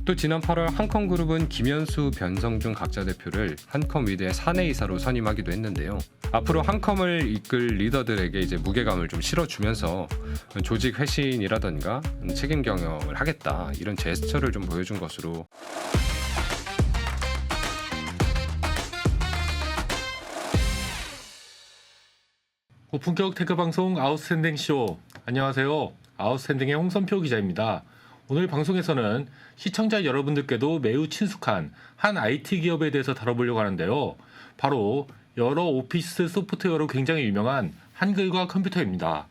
또 지난 8월 한컴그룹은 김현수, 변성준 각자 대표를 한컴위드의 사내이사로 선임하기도 했는데요. 앞으로 한컴을 이끌 리더들에게 이제 무게감을 좀 실어주면서 조직 쇄신이라던가 책임 경영을 하겠다, 이런 제스처를 좀 보여준 것으로. 고품격 테크 방송 아웃스탠딩 쇼. 안녕하세요. 아웃스탠딩의 홍선표 기자입니다. 오늘 방송에서는 시청자 여러분들께도 매우 친숙한 한 IT 기업에 대해서 다뤄보려고 하는데요. 바로 여러 오피스 소프트웨어로 굉장히 유명한 한글과 컴퓨터입니다.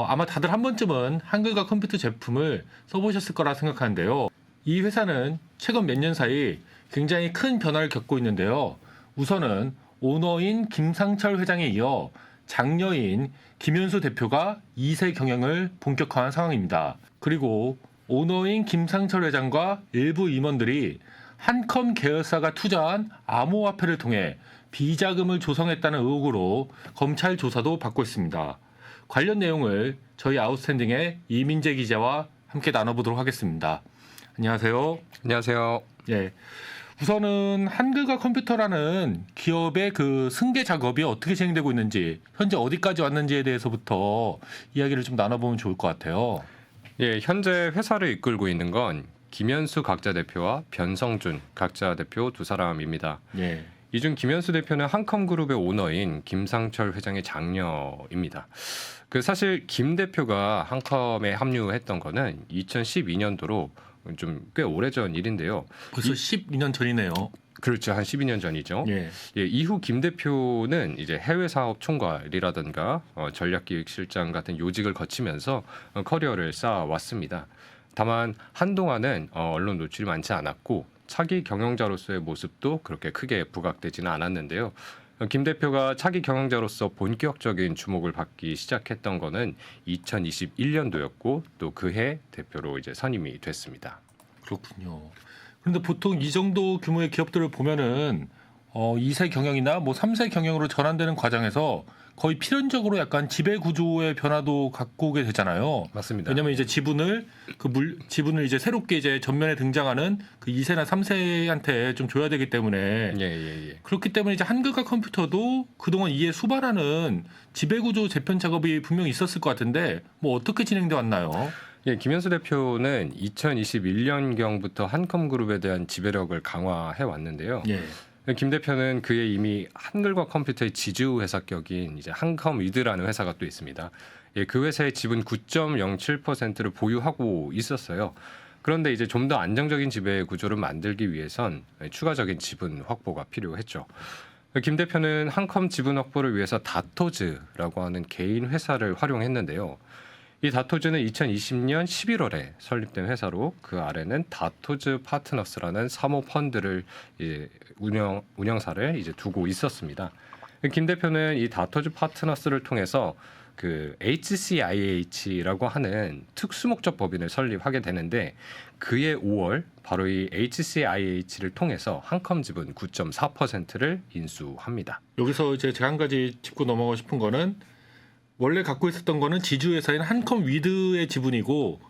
아마 다들 한 번쯤은 한글과 컴퓨터 제품을 써보셨을 거라 생각하는데요. 이 회사는 최근 몇 년 사이 굉장히 큰 변화를 겪고 있는데요. 우선은 오너인 김상철 회장에 이어 장녀인 김현수 대표가 2세 경영을 본격화한 상황입니다. 그리고 오너인 김상철 회장과 일부 임원들이 한컴 계열사가 투자한 암호화폐를 통해 비자금을 조성했다는 의혹으로 검찰 조사도 받고 있습니다. 관련 내용을 저희 아웃스탠딩의 이민재 기자와 함께 나눠보도록 하겠습니다. 안녕하세요. 안녕하세요. 예. 우선은 한글과 컴퓨터라는 기업의 그 승계 작업이 어떻게 진행되고 있는지, 현재 어디까지 왔는지에 대해서부터 이야기를 좀 나눠보면 좋을 것 같아요. 예, 현재 회사를 이끌고 있는 건 김현수 각자 대표와 변성준 각자 대표 두 사람입니다. 예. 이 중 김현수 대표는 한컴그룹의 오너인 김상철 회장의 장녀입니다. 사실 김 대표가 한컴에 합류했던 거는 2012년도로 좀 꽤 오래전 일인데요. 벌써 12년 전이네요. 그렇죠. 한 12년 전이죠. 예. 예, 이후 김 대표는 이제 해외 사업 총괄이라든가 전략기획실장 같은 요직을 거치면서 커리어를 쌓아왔습니다. 다만 한동안은 언론 노출이 많지 않았고 차기 경영자로서의 모습도 그렇게 크게 부각되지는 않았는데요. 김 대표가 차기 경영자로서 본격적인 주목을 받기 시작했던 거는 2021년도였고 또 그해 대표로 이제 선임이 됐습니다. 그렇군요. 그런데 보통 이 정도 규모의 기업들을 보면은 2세 경영이나 뭐 3세 경영으로 전환되는 과정에서 거의 필연적으로 약간 지배 구조의 변화도 갖고 오게 되잖아요. 맞습니다. 왜냐하면 이제 지분을 이제 새롭게 이제 전면에 등장하는 그 2세나 3세한테 좀 줘야 되기 때문에 그렇기 때문에 이제 한글과 컴퓨터도 그동안 이에 수반하는 지배 구조 재편 작업이 분명히 있었을 것 같은데 뭐 어떻게 진행돼 왔나요? 예, 김현수 대표는 2021년경부터 한컴그룹에 대한 지배력을 강화해 왔는데요. 예. 김 대표는 그에 이미 한글과 컴퓨터의 지주 회사격인 이제 한컴위드라는 회사가 또 있습니다. 예, 그 회사의 지분 9.07%를 보유하고 있었어요. 그런데 이제 좀 더 안정적인 지배 구조를 만들기 위해선 추가적인 지분 확보가 필요했죠. 김 대표는 한컴 지분 확보를 위해서 다토즈라고 하는 개인 회사를 활용했는데요. 이 다토즈는 2020년 11월에 설립된 회사로 그 아래는 다토즈 파트너스라는 사모 펀드를 이제 운영사를 이제 두고 있었습니다. 김 대표는 이 다토즈 파트너스를 통해서 그 HCIH라고 하는 특수목적 법인을 설립하게 되는데 그해 5월 바로 이 HCIH를 통해서 한컴 지분 9.4%를 인수합니다. 여기서 이제 제가 한 가지 짚고 넘어가고 싶은 거는 원래 갖고 있었던 거는 지주회사인 한컴 위드의 지분이고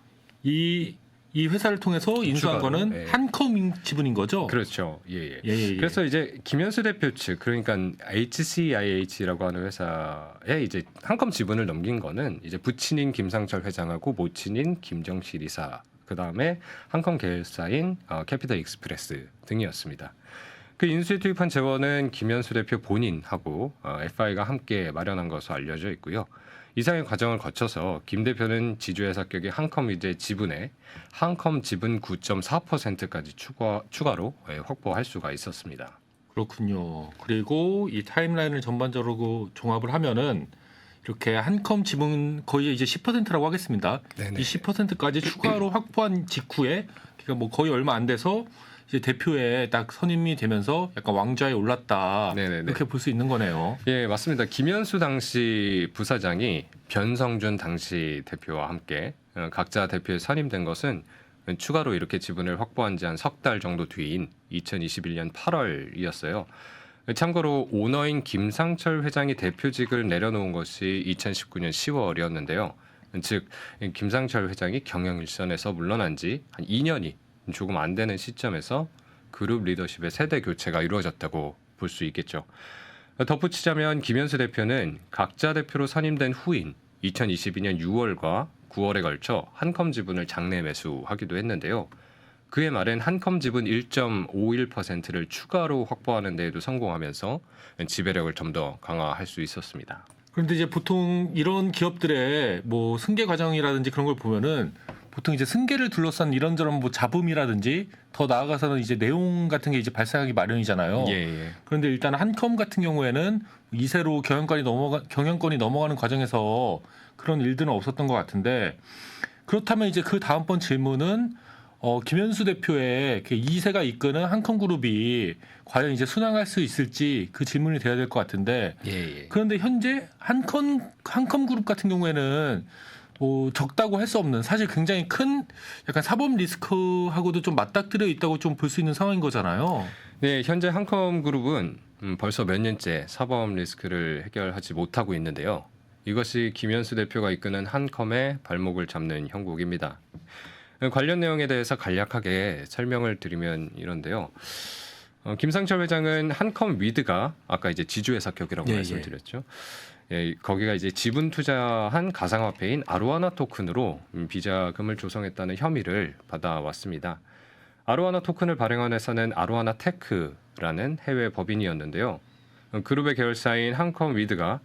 이 회사를 통해서 인수한 거는 예. 한컴 지분인 거죠? 그렇죠. 예. 예. 그래서 이제 김현수 대표 측, 그러니까 HCIH라고 하는 회사에 이제 한컴 지분을 넘긴 거는 이제 부친인 김상철 회장하고 모친인 김정실 이사, 그 다음에 한컴 계열사인 캐피털 익스프레스 등이었습니다. 그 인수에 투입한 재원은 김현수 대표 본인하고 FI가 함께 마련한 것으로 알려져 있고요. 이상의 과정을 거쳐서 김 대표는 지주회사격의 한컴위드의 지분에 한컴 지분 9.4%까지 추가로 확보할 수가 있었습니다. 그렇군요. 그리고 이 타임라인을 전반적으로 종합을 하면은 이렇게 한컴 지분 거의 이제 10%라고 하겠습니다. 네네. 이 10%까지 추가로 확보한 직후에 그러니까 뭐 거의 얼마 안 돼서 이제 대표에 딱 선임이 되면서 약간 왕좌에 올랐다. 네네네. 이렇게 볼 수 있는 거네요. 예, 맞습니다. 김현수 당시 부사장이 변성준 당시 대표와 함께 각자 대표에 선임된 것은 추가로 이렇게 지분을 확보한 지 한 석 달 정도 뒤인 2021년 8월이었어요. 참고로 오너인 김상철 회장이 대표직을 내려놓은 것이 2019년 10월이었는데요. 즉 김상철 회장이 경영 일선에서 물러난 지 한 2년이 조금 안 되는 시점에서 그룹 리더십의 세대 교체가 이루어졌다고 볼 수 있겠죠. 덧붙이자면 김현수 대표는 각자 대표로 선임된 후인 2022년 6월과 9월에 걸쳐 한컴 지분을 장내 매수하기도 했는데요. 그의 말은 한컴 지분 1.51%를 추가로 확보하는 데에도 성공하면서 지배력을 좀 더 강화할 수 있었습니다. 그런데 이제 보통 이런 기업들의 뭐 승계 과정이라든지 그런 걸 보면은 보통 이제 승계를 둘러싼 이런저런 뭐 잡음이라든지 더 나아가서는 이제 내용 같은 게 이제 발생하기 마련이잖아요. 예. 그런데 일단 한컴 같은 경우에는 2세로 경영권이 넘어가는 과정에서 그런 일들은 없었던 것 같은데, 그렇다면 이제 그 다음번 질문은 김현수 대표의 2세가 이끄는 한컴 그룹이 과연 이제 순항할 수 있을지 그 질문이 돼야 될 것 같은데, 예. 그런데 현재 한컴 그룹 같은 경우에는 뭐 적다고 할 수 없는, 사실 굉장히 큰 약간 사법 리스크하고도 좀 맞닥뜨려 있다고 좀 볼 수 있는 상황인 거잖아요. 네, 현재 한컴 그룹은 벌써 몇 년째 사법 리스크를 해결하지 못하고 있는데요. 이것이 김현수 대표가 이끄는 한컴의 발목을 잡는 형국입니다. 관련 내용에 대해서 간략하게 설명을 드리면 이런데요. 김상철 회장은 한컴 위드가 아까 이제 지주회사격이라고 말씀드렸죠. 예, 거기가 이제 지분 투자한 가상화폐인 아로하나 토큰으로 비자금을 조성했다는 혐의를 받아왔습니다. 아로하나 토큰을 발행한 회사는 아로하나 테크라는 해외 법인이었는데요. 그룹의 계열사인 한컴 위드가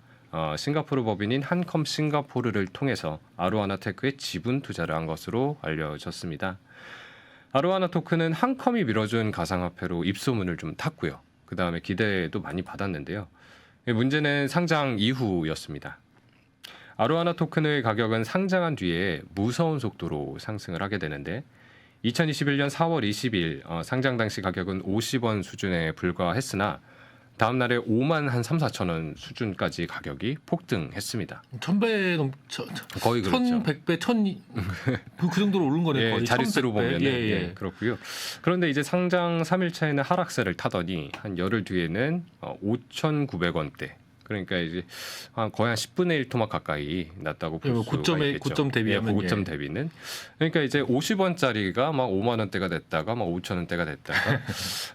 싱가포르 법인인 한컴 싱가포르를 통해서 아로하나 테크에 지분 투자를 한 것으로 알려졌습니다. 아로하나 토큰은 한컴이 밀어준 가상화폐로 입소문을 좀 탔고요. 그 다음에 기대도 많이 받았는데요. 문제는 상장 이후였습니다. 아로하나 토큰의 가격은 상장한 뒤에 무서운 속도로 상승을 하게 되는데 2021년 4월 20일 상장 당시 가격은 50원 수준에 불과했으나 다음 날에 5만 한 3, 4천 원 수준까지 가격이 폭등했습니다. 1000배 거의 그렇죠. 1100배, 그 정도로 오른 거네요. 예, 거의 자릿수로 1100배. 보면 예. 그렇고요. 그런데 이제 상장 3일차에는 하락세를 타더니 한 열흘 뒤에는 5,900원대. 그러니까 이제 거의 한 10분의 1 토막 가까이 났다고 볼 수가 있겠죠. 고점 대비하면 고점 대비는. 그러니까 이제 50원짜리가 막 5만 원대가 됐다가 막 5천 원대가 됐다가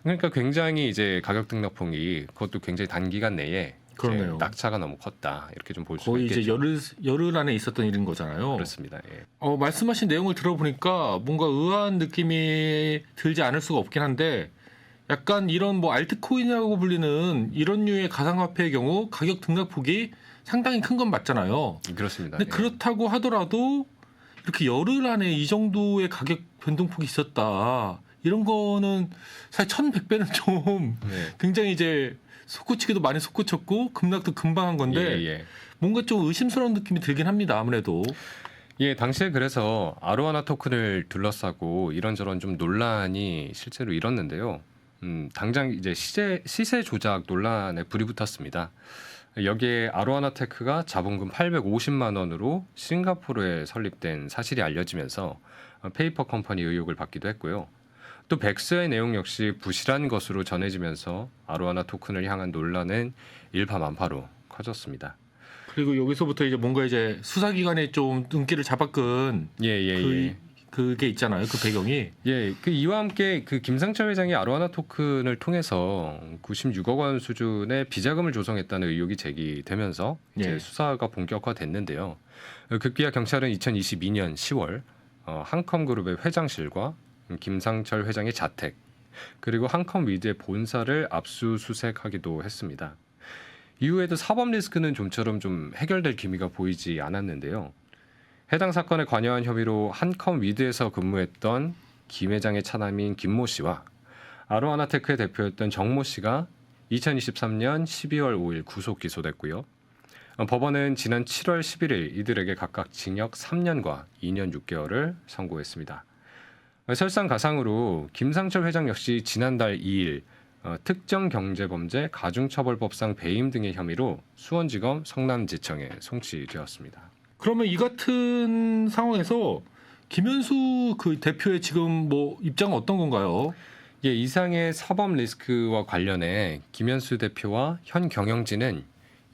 그러니까 굉장히 이제 가격 등락폭이 그것도 굉장히 단기간 내에 그러네요. 낙차가 너무 컸다. 이렇게 좀 볼 수가 거의 있겠죠. 이제 열흘 안에 있었던 일인 거잖아요. 그렇습니다. 예. 말씀하신 내용을 들어보니까 뭔가 의아한 느낌이 들지 않을 수가 없긴 한데, 약간 이런 뭐 알트코인이라고 불리는 이런 류의 가상화폐의 경우 가격 등락폭이 상당히 큰 건 맞잖아요. 그렇습니다. 근데 예. 그렇다고 하더라도 이렇게 열흘 안에 이 정도의 가격 변동폭이 있었다, 이런 거는 사실 1100배는 좀 네. 굉장히 이제 솟구치기도 많이 솟구쳤고 급락도 금방 한 건데 예. 뭔가 좀 의심스러운 느낌이 들긴 합니다. 아무래도. 예, 당시에 그래서 아로하나 토큰을 둘러싸고 이런저런 좀 논란이 실제로 일었는데요. 당장 이제 시세 조작 논란에 불이 붙었습니다. 여기에 아로하나 테크가 자본금 850만 원으로 싱가포르에 설립된 사실이 알려지면서 페이퍼 컴퍼니 의혹을 받기도 했고요. 또 백서의 내용 역시 부실한 것으로 전해지면서 아로하나 토큰을 향한 논란은 일파만파로 커졌습니다. 그리고 여기서부터 이제 뭔가 이제 수사기관에 좀 눈길을 잡아끈 그게 있잖아요. 그 배경이. 예, 그 이와 함께 그 김상철 회장이 아로하나 토큰을 통해서 96억 원 수준의 비자금을 조성했다는 의혹이 제기되면서 이제 수사가 본격화됐는데요. 급기야 경찰은 2022년 10월 한컴그룹의 회장실과 김상철 회장의 자택 그리고 한컴 위드의 본사를 압수수색하기도 했습니다. 이후에도 사법 리스크는 좀처럼 좀 해결될 기미가 보이지 않았는데요. 해당 사건에 관여한 혐의로 한컴 위드에서 근무했던 김 회장의 차남인 김모 씨와 아로하나테크의 대표였던 정모 씨가 2023년 12월 5일 구속 기소됐고요. 법원은 지난 7월 11일 이들에게 각각 징역 3년과 2년 6개월을 선고했습니다. 설상가상으로 김상철 회장 역시 지난달 2일 특정경제범죄 가중처벌법상 배임 등의 혐의로 수원지검 성남지청에 송치되었습니다. 그러면 이 같은 상황에서 김현수 그 대표의 지금 뭐 입장은 어떤 건가요? 예, 이상의 사법 리스크와 관련해 김현수 대표와 현 경영진은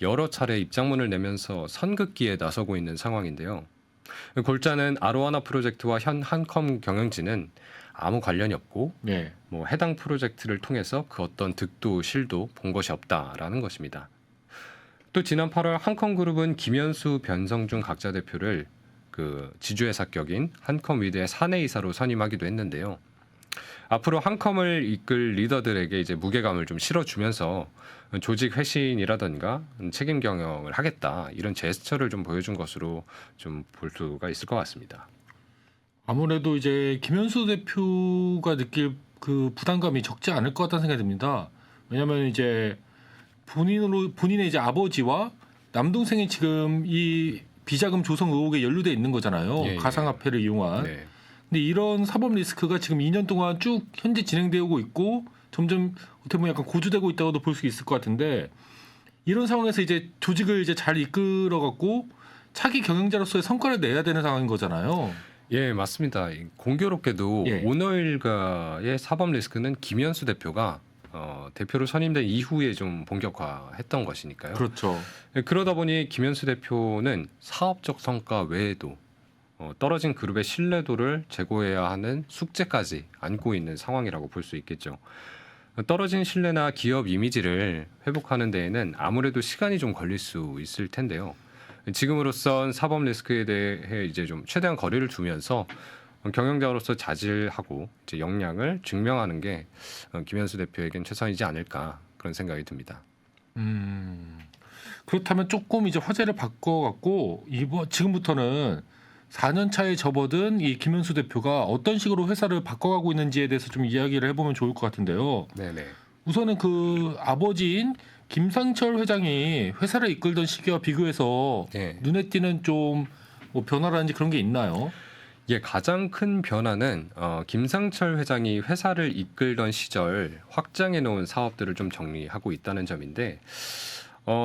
여러 차례 입장문을 내면서 선긋기에 나서고 있는 상황인데요. 골자는 아로하나 프로젝트와 현 한컴 경영진은 아무 관련이 없고 예. 뭐 해당 프로젝트를 통해서 그 어떤 득도 실도 본 것이 없다라는 것입니다. 또 지난 8월 한컴그룹은 김현수, 변성중 각자 대표를 그 지주회사 격인 한컴위드의 사내이사로 선임하기도 했는데요. 앞으로 한컴을 이끌 리더들에게 이제 무게감을 좀 실어주면서 조직 쇄신이라든가 책임 경영을 하겠다 이런 제스처를 좀 보여준 것으로 좀 볼 수가 있을 것 같습니다. 아무래도 이제 김현수 대표가 느낄 그 부담감이 적지 않을 것 같다는 생각이 듭니다. 왜냐하면 이제 본인의 이제 아버지와 남동생이 지금 이 비자금 조성 의혹에 연루돼 있는 거잖아요. 예, 예. 가상화폐를 이용한. 네. 근데 이런 사법 리스크가 지금 2년 동안 쭉 현재 진행되고 있고 점점 어떻게 보면 약간 고조되고 있다고도 볼 수 있을 것 같은데 이런 상황에서 이제 조직을 이제 잘 이끌어갖고 차기 경영자로서의 성과를 내야 되는 상황인 거잖아요. 예, 맞습니다. 공교롭게도 예. 오너일가의 사법 리스크는 김현수 대표가 대표로 선임된 이후에 좀 본격화했던 것이니까요. 그렇죠. 그러다 보니 김현수 대표는 사업적 성과 외에도 떨어진 그룹의 신뢰도를 제고해야 하는 숙제까지 안고 있는 상황이라고 볼 수 있겠죠. 떨어진 신뢰나 기업 이미지를 회복하는 데에는 아무래도 시간이 좀 걸릴 수 있을 텐데요. 지금으로선 사법 리스크에 대해 이제 좀 최대한 거리를 두면서 경영자로서 자질하고 이제 역량을 증명하는 게 김현수 대표에겐 최선이지 않을까 그런 생각이 듭니다. 그렇다면 조금 이제 화제를 바꿔갖고 지금부터는 4년 차에 접어든 이 김현수 대표가 어떤 식으로 회사를 바꿔가고 있는지에 대해서 좀 이야기를 해보면 좋을 것 같은데요. 네네. 우선은 그 아버지인 김상철 회장이 회사를 이끌던 시기와 비교해서 네. 눈에 띄는 좀 뭐 변화라든지 그런 게 있나요? 예, 가장 큰 변화는 김상철 회장이 회사를 이끌던 시절 확장해 놓은 사업들을 좀 정리하고 있다는 점인데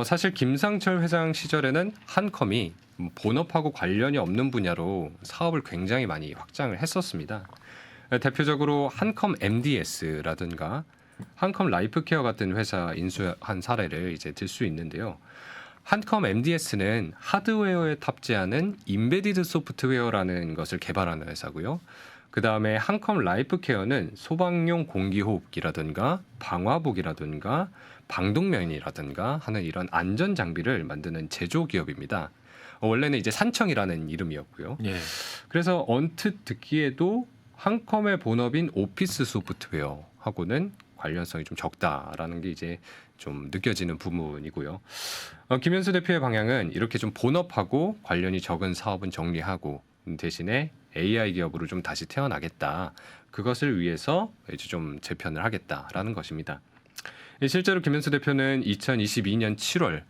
사실 김상철 회장 시절에는 한컴이 본업하고 관련이 없는 분야로 사업을 굉장히 많이 확장을 했었습니다. 대표적으로 한컴 MDS라든가 한컴 라이프케어 같은 회사 인수한 사례를 이제 들 수 있는데요. 한컴 MDS는 하드웨어에 탑재하는 임베디드 소프트웨어라는 것을 개발하는 회사고요. 그 다음에 한컴 라이프케어는 소방용 공기호흡기라든가 방화복이라든가 방독면이라든가 하는 이런 안전 장비를 만드는 제조 기업입니다. 원래는 이제 산청이라는 이름이었고요. 예. 그래서 언뜻 듣기에도 한컴의 본업인 오피스 소프트웨어하고는 관련성이 좀 적다라는 게 이제 좀 느껴지는 부분이고요. 김현수 대표의 방향은 이렇게 좀 본업하고 관련이 적은 사업은 정리하고 대신에 AI 기업으로 좀 다시 태어나겠다. 그것을 위해서 이제 좀 재편을 하겠다라는 것입니다. 실제로 김현수 대표는 2022년 7월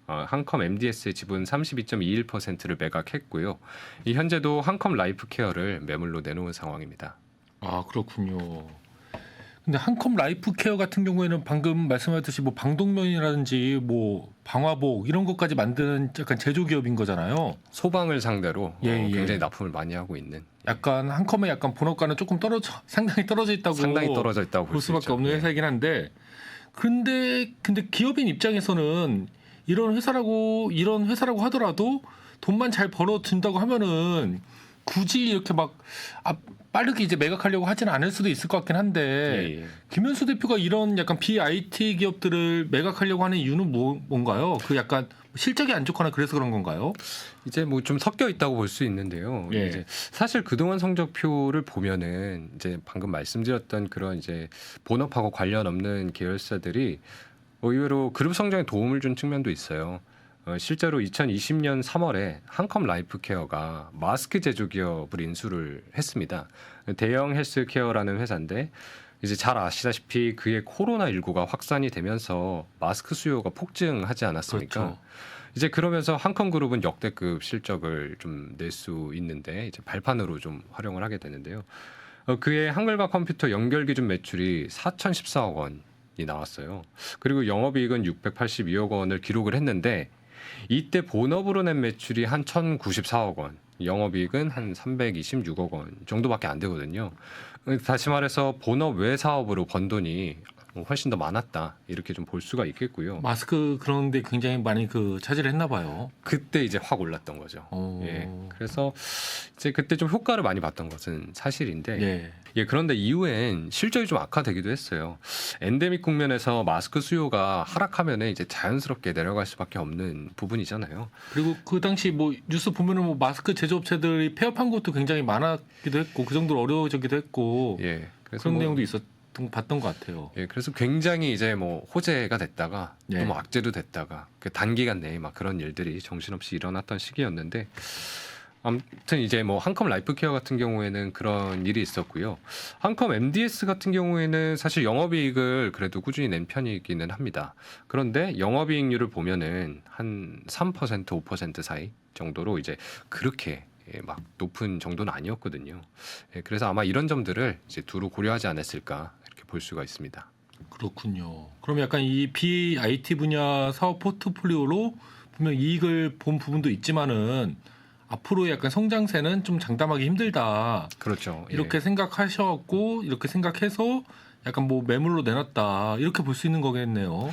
한컴 MDS의 지분 32.21%를 매각했고요. 현재도 한컴 라이프케어를 매물로 내놓은 상황입니다. 아 그렇군요. 근데 한컴 라이프케어 같은 경우에는 방금 말씀하셨듯이 뭐 방독면이라든지 뭐 방화복 이런 것까지 만드는 약간 제조 기업인 거잖아요. 소방을 상대로 예, 예. 굉장히 납품을 많이 하고 있는 약간 한컴의 약간 본업과는 조금 상당히 떨어져 있다고 상당히 떨어져 있다고 볼 수밖에 없는 예. 회사이긴 한데 근데 기업인 입장에서는 이런 회사라고 하더라도 돈만 잘 벌어준다고 하면은 굳이 이렇게 막 빠르게 이제 매각하려고 하지는 않을 수도 있을 것 같긴 한데 예, 예. 김현수 대표가 이런 약간 비IT 기업들을 매각하려고 하는 이유는 뭔가요? 그 약간 실적이 안 좋거나 그래서 그런 건가요? 이제 뭐 좀 섞여 있다고 볼 수 있는데요. 예. 이제 사실 그동안 성적표를 보면은 이제 방금 말씀드렸던 그런 이제 본업하고 관련 없는 계열사들이 의외로 그룹 성장에 도움을 준 측면도 있어요. 실제로 2020년 3월에 한컴 라이프케어가 마스크 제조 기업을 인수를 했습니다. 대형 헬스케어라는 회사인데 이제 잘 아시다시피 그의 코로나19가 확산이 되면서 마스크 수요가 폭증하지 않았습니까? 그렇죠. 이제 그러면서 한컴 그룹은 역대급 실적을 좀 낼 수 있는데 이제 발판으로 좀 활용을 하게 되는데요. 그의 한글과 컴퓨터 연결 기준 매출이 4,014억 원이 나왔어요. 그리고 영업이익은 682억 원을 기록을 했는데 이때 본업으로 낸 매출이 한 1,094억 원, 영업이익은 한 326억 원 정도밖에 안 되거든요. 다시 말해서 본업 외 사업으로 번 돈이 훨씬 더 많았다 이렇게 좀 볼 수가 있겠고요. 마스크 그런데 굉장히 많이 그 차지를 했나 봐요. 그때 이제 확 올랐던 거죠. 어. 예, 그래서 이제 그때 좀 효과를 많이 봤던 것은 사실인데, 예. 예, 그런데 이후엔 실적이 좀 악화되기도 했어요. 엔데믹 국면에서 마스크 수요가 하락하면은 이제 자연스럽게 내려갈 수밖에 없는 부분이잖아요. 그리고 그 당시 뭐 뉴스 보면은 뭐 마스크 제조업체들이 폐업한 것도 굉장히 많았기도 했고 그 정도로 어려워지기도 했고 예, 그래서 그런 뭐, 내용도 있었던 거 봤던 것 같아요. 예, 그래서 굉장히 이제 뭐 호재가 됐다가 예. 또 뭐 악재도 됐다가 그 단기간 내에 막 그런 일들이 정신없이 일어났던 시기였는데, 아무튼 이제 뭐 한컴 라이프케어 같은 경우에는 그런 일이 있었고요. 한컴 MDS 같은 경우에는 사실 영업이익을 그래도 꾸준히 낸 편이기는 합니다. 그런데 영업이익률을 보면은 한 3% 5% 사이 정도로 이제 그렇게 막 높은 정도는 아니었거든요. 예, 그래서 아마 이런 점들을 이제 두루 고려하지 않았을까 이렇게 볼 수가 있습니다. 그렇군요. 그럼 약간 이 BIT 분야 사업 포트폴리오로 분명 이익을 본 부분도 있지만은 앞으로 약간 성장세는 좀 장담하기 힘들다. 그렇죠. 예. 이렇게 생각하셨고 이렇게 생각해서 약간 뭐 매물로 내놨다. 이렇게 볼 수 있는 거겠네요.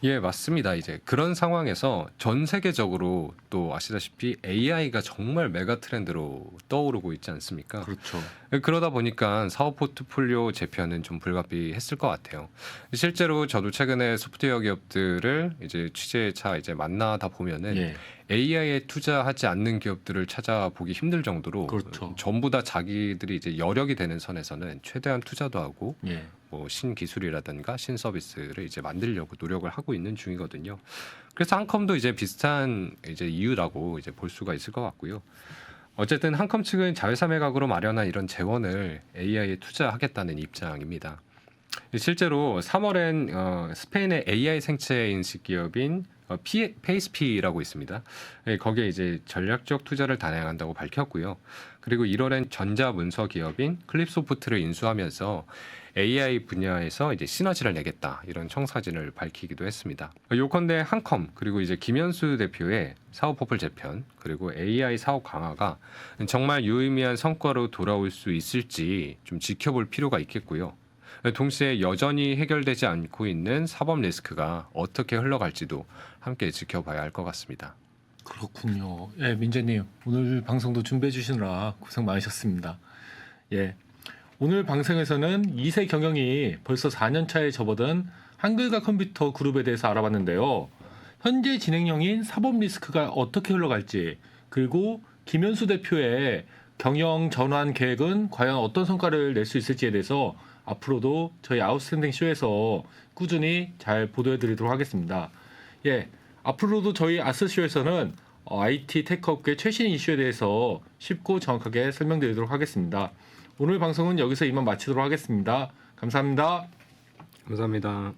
예, 맞습니다. 이제 그런 상황에서 전 세계적으로 또 아시다시피 AI가 정말 메가 트렌드로 떠오르고 있지 않습니까? 그렇죠. 그러다 보니까 사업 포트폴리오 재편은 좀 불가피했을 것 같아요. 실제로 저도 최근에 소프트웨어 기업들을 이제 취재차 이제 만나다 보면은 예. AI에 투자하지 않는 기업들을 찾아보기 힘들 정도로 그렇죠. 전부 다 자기들이 이제 여력이 되는 선에서는 최대한 투자도 하고 예. 뭐 신기술이라든가 신서비스를 이제 만들려고 노력을 하고 있는 중이거든요. 그래서 한컴도 이제 비슷한 이제 이유라고 이제 볼 수가 있을 것 같고요. 어쨌든 한컴 측은 자회사 매각으로 마련한 이런 재원을 AI에 투자하겠다는 입장입니다. 실제로 3월엔 스페인의 AI 생체 인식 기업인 페이스피라고 있습니다. 예, 거기에 이제 전략적 투자를 단행한다고 밝혔고요. 그리고 1월엔 전자 문서 기업인 클립소프트를 인수하면서 AI 분야에서 이제 시너지를 내겠다 이런 청사진을 밝히기도 했습니다. 요컨대 한컴 그리고 이제 김현수 대표의 사업 퍼플 재편 그리고 AI 사업 강화가 정말 유의미한 성과로 돌아올 수 있을지 좀 지켜볼 필요가 있겠고요. 동시에 여전히 해결되지 않고 있는 사법 리스크가 어떻게 흘러갈지도 함께 지켜봐야 할 것 같습니다. 그렇군요. 예, 민재님 오늘 방송도 준비해 주시느라 고생 많으셨습니다. 예, 오늘 방송에서는 2세 경영이 벌써 4년 차에 접어든 한글과 컴퓨터 그룹에 대해서 알아봤는데요. 현재 진행형인 사법 리스크가 어떻게 흘러갈지 그리고 김현수 대표의 경영 전환 계획은 과연 어떤 성과를 낼 수 있을지에 대해서 앞으로도 저희 아웃스탠딩 쇼에서 꾸준히 잘 보도해드리도록 하겠습니다. 예, 앞으로도 저희 아스쇼에서는 IT 테크업계 최신 이슈에 대해서 쉽고 정확하게 설명드리도록 하겠습니다. 오늘 방송은 여기서 이만 마치도록 하겠습니다. 감사합니다. 감사합니다.